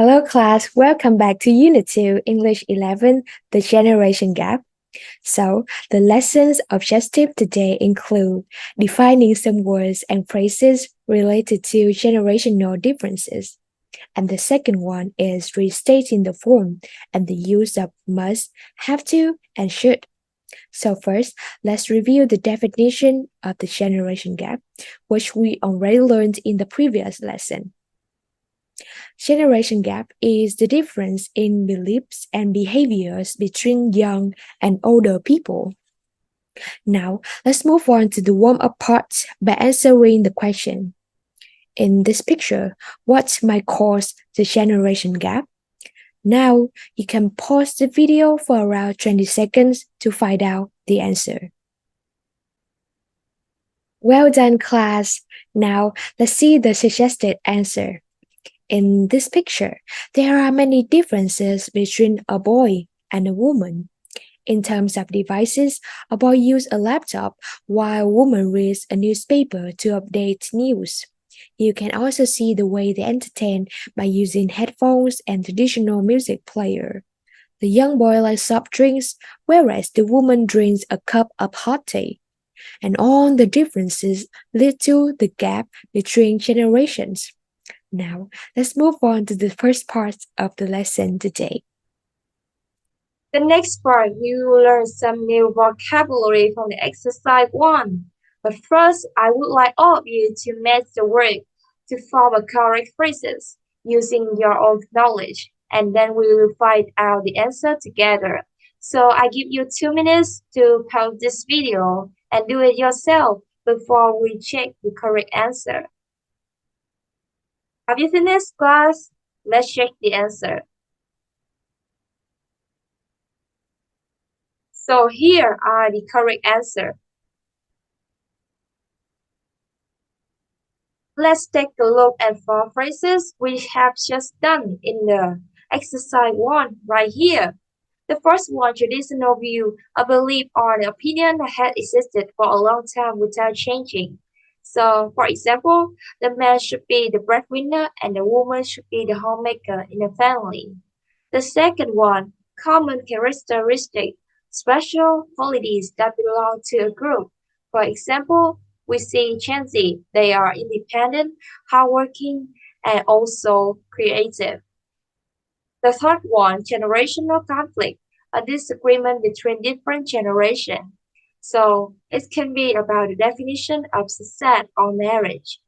Hello, class. Welcome back to Unit 2, English 11, The Generation Gap. So, the lesson's objective today include defining some words and phrases related to generational differences. And the second one is restating the form and the use of must, have to, and should. So first, let's review the definition of the generation gap, which we already learned in the previous lesson. Generation gap is the difference in beliefs and behaviors between young and older people. Now, let's move on to the warm-up part by answering the question. In this picture, what might cause the generation gap? Now, you can pause the video for around 20 seconds to find out the answer. Well done, class. Now, let's see the suggested answer. In this picture, there are many differences between a boy and a woman. In terms of devices, a boy uses a laptop while a woman reads a newspaper to update news. You can also see the way they entertain by using headphones and traditional music player. The young boy likes soft drinks, whereas the woman drinks a cup of hot tea. And all the differences lead to the gap between generations. Now, let's move on to the first part of the lesson today. The next part, we will learn some new vocabulary from the exercise 1. But first, I would like all of you to match the word to form a correct phrases using your own knowledge, and then we will find out the answer together. So I give you 2 minutes to pause this video and do it yourself before we check the correct answer. Have you finished, class? Let's check the answer. So here are the correct answer. Let's take a look at 4 phrases we have just done in the exercise 1 right here. The first one, traditional view, a belief or an opinion that had existed for a long time without changing. So, for example, the man should be the breadwinner and the woman should be the homemaker in a family. The second one, common characteristic, special qualities that belong to a group. For example, we see Gen Z, they are independent, hardworking, and also creative. The third one, generational conflict, a disagreement between different generations. So it can be about the definition of success or marriage.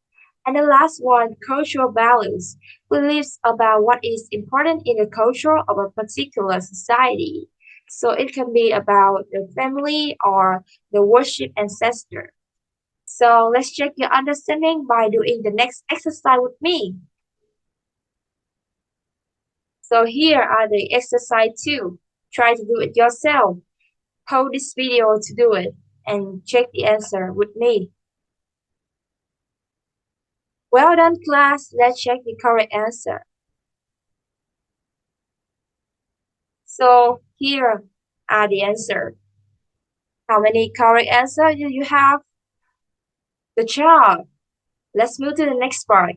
And the last one, cultural values, beliefs about what is important in the culture of a particular society. So it can be about the family or the worship ancestor. So let's check your understanding by doing the next exercise with me. So here are the exercise 2. Try to do it yourself. Pause this video to do it and check the answer with me. Well done, class. Let's check the correct answer. So here are the answer. How many correct answers do you have? Good job. Let's move to the next part.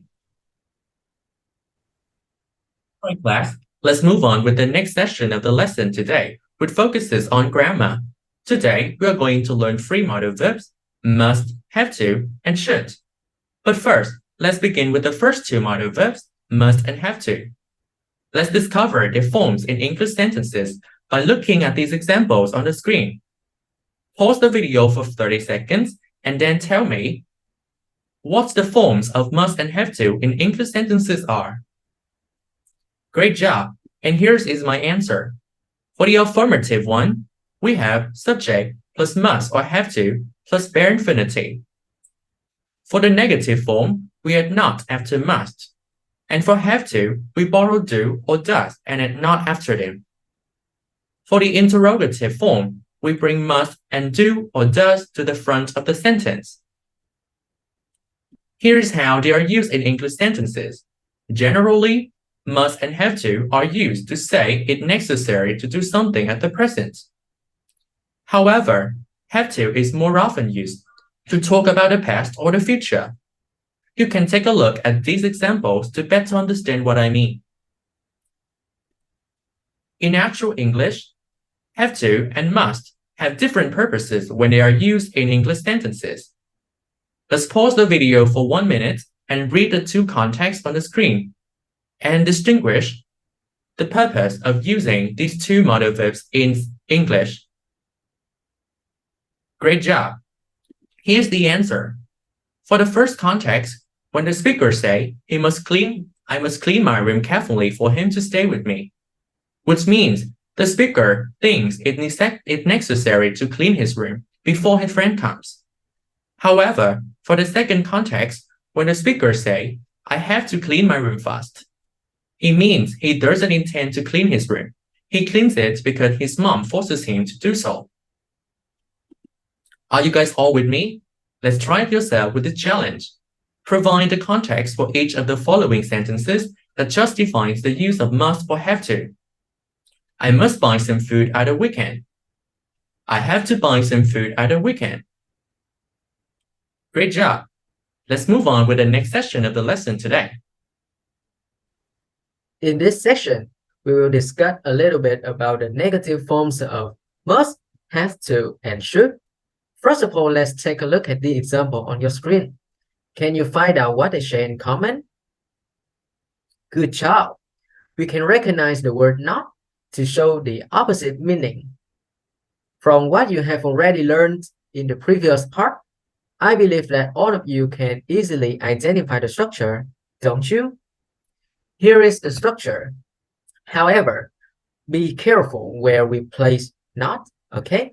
All right, class. Let's move on with the next session of the lesson today, which focuses on grammar. Today, we are going to learn 3 modal verbs, must, have to, and should. But first, let's begin with the first 2 modal verbs, must and have to. Let's discover their forms in English sentences by looking at these examples on the screen. Pause the video for 30 seconds and then tell me what the forms of must and have to in English sentences are. Great job, and here is my answer. For the affirmative one, we have subject plus must or have to plus bare infinity. For the negative form, we add not after must. And for have to, we borrow do or does and add not after them. For the interrogative form, we bring must and do or does to the front of the sentence. Here is how they are used in English sentences. Generally, must and have to are used to say it's necessary to do something at the present. However, have to is more often used to talk about the past or the future. You can take a look at these examples to better understand what I mean. In actual English, have to and must have different purposes when they are used in English sentences. Let's pause the video for 1 minute and read the two contexts on the screen and distinguish the purpose of using these two modal verbs in English. Great job. Here's the answer. For the first context, when the speaker say, I must clean my room carefully for him to stay with me, which means the speaker thinks it's necessary to clean his room before his friend comes. However, for the second context, when the speaker say, I have to clean my room fast, it means he doesn't intend to clean his room. He cleans it because his mom forces him to do so. Are you guys all with me? Let's try it yourself with the challenge. Provide the context for each of the following sentences that justifies the use of must or have to. I must buy some food at the weekend. I have to buy some food at the weekend. Great job. Let's move on with the next session of the lesson today. In this section, we will discuss a little bit about the negative forms of must, have to, and should. First of all, let's take a look at the example on your screen. Can you find out what they share in common? Good job. We can recognize the word not to show the opposite meaning. From what you have already learned in the previous part, I believe that all of you can easily identify the structure, don't you? Here is the structure. However, be careful where we place not, okay?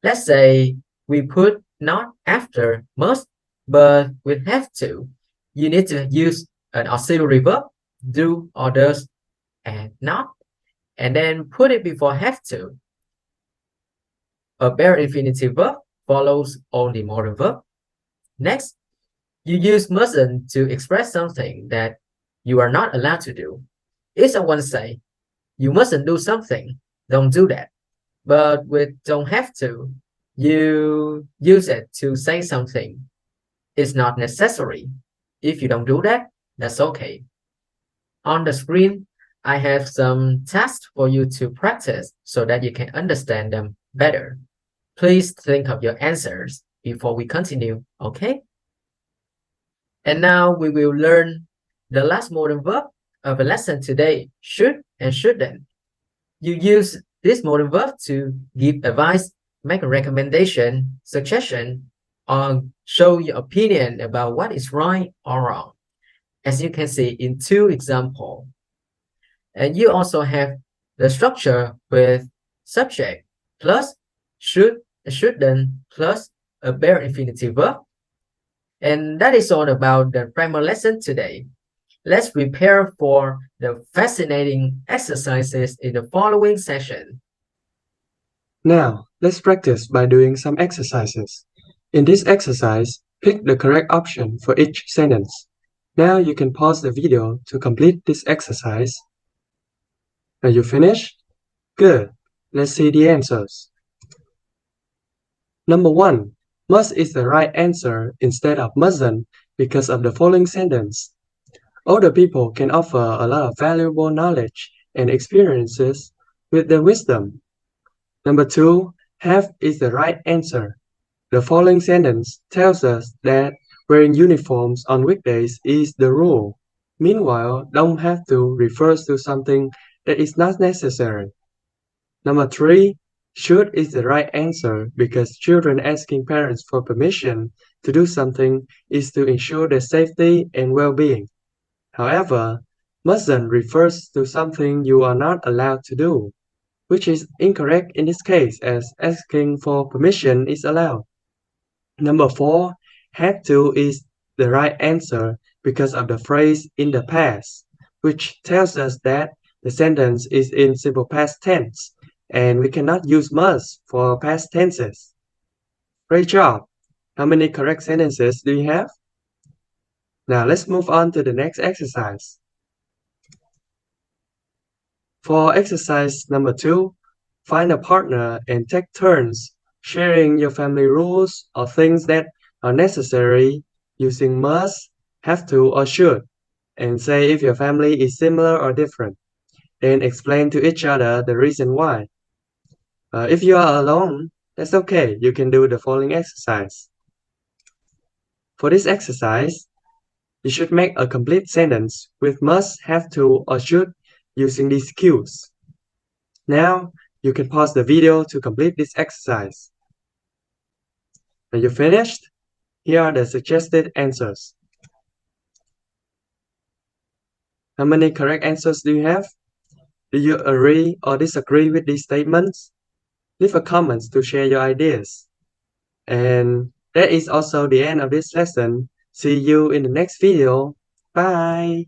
Let's say we put not after must, but we have to. You need to use an auxiliary verb, do or does, and not, and then put it before have to. A bare infinitive verb follows on the modal verb. Next, you use mustn't to express something that you are not allowed to do. If someone say, you mustn't do something, don't do that. But with don't have to, you use it to say something. It's not necessary. If you don't do that, that's okay. On the screen, I have some tasks for you to practice so that you can understand them better. Please think of your answers before we continue, okay? And now we will learn the last modal verb of the lesson today, should and shouldn't. You use this modal verb to give advice, make a recommendation, suggestion, or show your opinion about what is right or wrong, as you can see in two examples. And you also have the structure with subject plus should, shouldn't plus a bare infinitive verb. And that is all about the grammar lesson today. Let's prepare for the fascinating exercises in the following session. Now, let's practice by doing some exercises. In this exercise, pick the correct option for each sentence. Now you can pause the video to complete this exercise. Are you finished? Good. Let's see the answers. Number 1. Must is the right answer instead of mustn't because of the following sentence. Older people can offer a lot of valuable knowledge and experiences with their wisdom. Number 2. Have is the right answer. The following sentence tells us that wearing uniforms on weekdays is the rule. Meanwhile, don't have to refers to something that is not necessary. Number 3. Should is the right answer because children asking parents for permission to do something is to ensure their safety and well-being. However, mustn't refers to something you are not allowed to do, which is incorrect in this case as asking for permission is allowed. Number 4. Have to is the right answer because of the phrase in the past, which tells us that the sentence is in simple past tense, and we cannot use must for past tenses. Great job! How many correct sentences do you have? Now let's move on to the next exercise. For exercise number 2, find a partner and take turns sharing your family rules or things that are necessary using must, have to, or should, and say if your family is similar or different. Then explain to each other the reason why. If you are alone, that's okay. You can do the following exercise. For this exercise, you should make a complete sentence with must, have to, or should using these cues. Now, you can pause the video to complete this exercise. When you finished, here are the suggested answers. How many correct answers do you have? Do you agree or disagree with these statements? Leave a comment to share your ideas. And that is also the end of this lesson. See you in the next video. Bye!